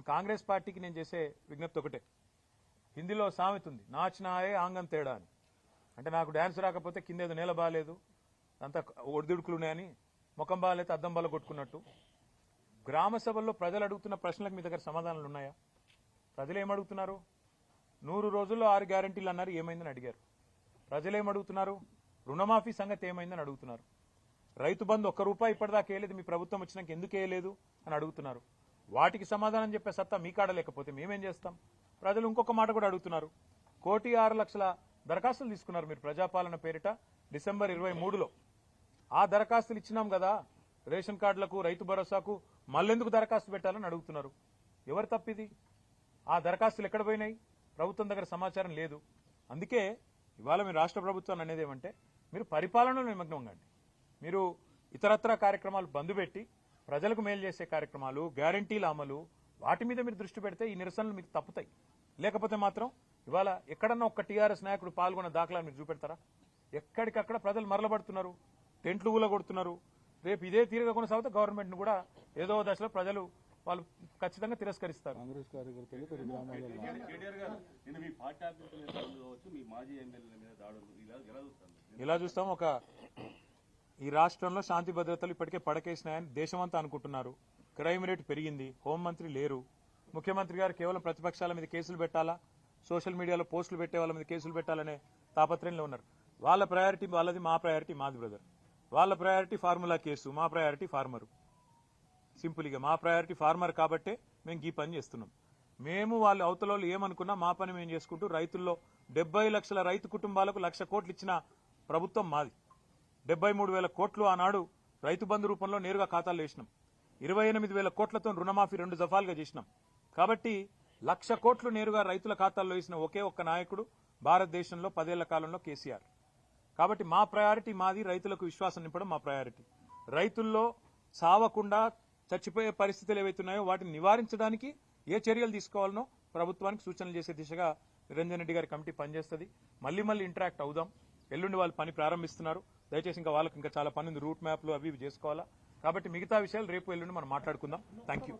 కాంగ్రెస్ పార్టీకి నేను చేసే విజ్ఞప్తి ఒకటే. హిందీలో సామెత ఉంది, నాచినాయే ఆంగం తేడా అని. అంటే నాకు డ్యాన్స్ రాకపోతే కిందేదో నేల బాగాలేదు, అంతా ఒడిదుడుకులు ఉన్నాయని ముఖం బాగాలైతే అద్దం బాల కొట్టుకున్నట్టు. గ్రామ సభల్లో ప్రజలు అడుగుతున్న ప్రశ్నలకు మీ దగ్గర సమాధానాలు ఉన్నాయా? ప్రజలు ఏమడుగుతున్నారు? 100 రోజుల్లో 6 గ్యారంటీలు అన్నారు, ఏమైందని అడిగారు. ప్రజలు ఏమడుగుతున్నారు? రుణమాఫీ సంగతి ఏమైందని అడుగుతున్నారు. రైతు బంధు ₹1 ఇప్పటిదాకా వేయలేదు, మీ ప్రభుత్వం వచ్చినాక ఎందుకు వేయలేదు అని అడుగుతున్నారు. వాటికి సమాధానం చెప్పే సత్తా మీ కాడ లేకపోతే మేమేం చేస్తాం? ప్రజలు ఇంకొక మాట కూడా అడుగుతున్నారు. 1,06,00,000 దరఖాస్తులు తీసుకున్నారు మీరు ప్రజాపాలన పేరిట డిసెంబర్ 23లో. ఆ దరఖాస్తులు ఇచ్చినాం కదా, రేషన్ కార్డులకు, రైతు భరోసాకు మళ్ళెందుకు దరఖాస్తు పెట్టాలని అడుగుతున్నారు. ఎవరు తప్పిది? ఆ దరఖాస్తులు ఎక్కడ పోయినాయి? ప్రభుత్వం దగ్గర సమాచారం లేదు. అందుకే ఇవాళ మీరు రాష్ట్ర ప్రభుత్వాన్ని అనేది ఏమంటే, మీరు పరిపాలనలో నిమగ్నం కండి. మీరు ఇతరత్ర కార్యక్రమాలు బంద్ పెట్టి ప్రజలకు మేలు చేసే కార్యక్రమాలు, గ్యారంటీల అమలు, వాటి మీద మీరు దృష్టి పెడితే ఈ నిరసనలు మీకు తప్పుతాయి. లేకపోతే మాత్రం ఇవాళ ఎక్కడన్నా ఒక్క టీఆర్ఎస్ నాయకుడు పాల్గొన్న దాఖలాలు మీరు చూపెడతారా? ఎక్కడికక్కడ ప్రజలు మరలబడుతున్నారు, టెంట్లు ఊలగొడుతున్నారు. రేపు ఇదే తీరుగా కొనసాగితే గవర్నమెంట్ ను కూడా ఏదో దశలో ప్రజలు వాళ్ళు ఖచ్చితంగా తిరస్కరిస్తారు. కాంగ్రెస్ కార్యకర్తలు ఇలా చూస్తాం. ఈ రాష్ట్రంలో శాంతి భద్రతలు ఇప్పటికే పడకేసినాయని దేశమంతా అనుకుంటున్నారు. క్రైమ్ రేటు పెరిగింది, హోంమంత్రి లేరు. ముఖ్యమంత్రి గారు కేవలం ప్రతిపక్షాల మీద కేసులు పెట్టాలా, సోషల్ మీడియాలో పోస్టులు పెట్టే వాళ్ళ మీద కేసులు పెట్టాలనే తాపత్రయంలో ఉన్నారు. వాళ్ళ ప్రయారిటీ వాళ్ళది, మా ప్రయారిటీ మాది బ్రదర్. వాళ్ళ ప్రయారిటీ ఫార్ములా కేసు, మా ప్రయారిటీ ఫార్మరు. సింపుల్గా మా ప్రయారిటీ ఫార్మర్ కాబట్టే మేము ఈ పని చేస్తున్నాం. మేము వాళ్ళు అవతల ఏమనుకున్నా మా పని మేము చేసుకుంటూ రైతుల్లో 70 లక్షల రైతు కుటుంబాలకు 1,00,000 కోట్లు ఇచ్చిన ప్రభుత్వం మాది. 73,000 కోట్లు ఆనాడు రైతు బంధు రూపంలో నేరుగా ఖాతాలు వేసినాం. 28,000 కోట్లతో రుణమాఫీ 2 దఫాలుగా చేసినాం. కాబట్టి 1,00,000 కోట్లు నేరుగా రైతుల ఖాతాల్లో వేసిన ఒకే ఒక్క నాయకుడు భారతదేశంలో 10 ఏళ్ల కాలంలో కేసీఆర్. కాబట్టి మా ప్రయారిటీ మాది, రైతులకు విశ్వాసం నింపడం మా ప్రయారిటీ. రైతుల్లో సావకుండా చచ్చిపోయే పరిస్థితులు ఏవైతున్నాయో వాటిని నివారించడానికి ఏ చర్యలు తీసుకోవాలనో ప్రభుత్వానికి సూచనలు చేసే దిశగా నిరంజన్ రెడ్డి గారి కమిటీ పనిచేస్తుంది. మళ్ళీ ఇంటరాక్ట్ అవుదాం. ఎల్లుండి వాళ్ళు పని ప్రారంభిస్తున్నారు. దయచేసి ఇంకా వాళ్ళకి ఇంకా చాలా పని ఉంది, రూట్ మ్యాప్లు అవి చేసుకోవాలా. కాబట్టి మిగతా విషయాలు రేపు ఎల్లుండి మనం మాట్లాడుకుందాం. Thank you.